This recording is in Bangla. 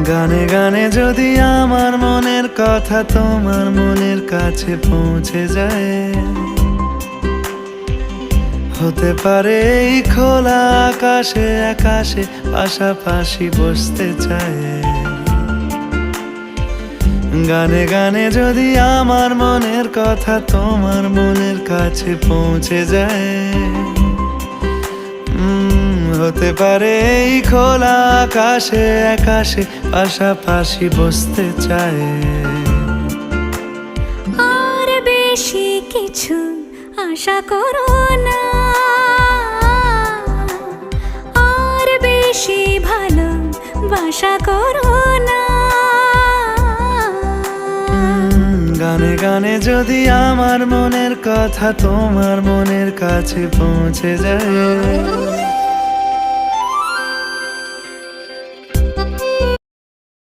গানে গানে যদি আমার মনের কথা তোমার মনের কাছে পৌঁছে যায়, হতে পারে এই খোলা আকাশে আকাশে পাশাপাশি বসতে চায়। গানে গানে যদি আমার মনের কথা তোমার মনের কাছে পৌঁছে যায়, হতে পারে এই খোলা আকাশে আকাশে পাশাপাশি বসতে চায়। আর বেশি কিছু আশা করো না, আর বেশি ভালোবাসা করো না। গানে গানে যদি আমার মনের কথা তোমার মনের কাছে পৌঁছে যায়,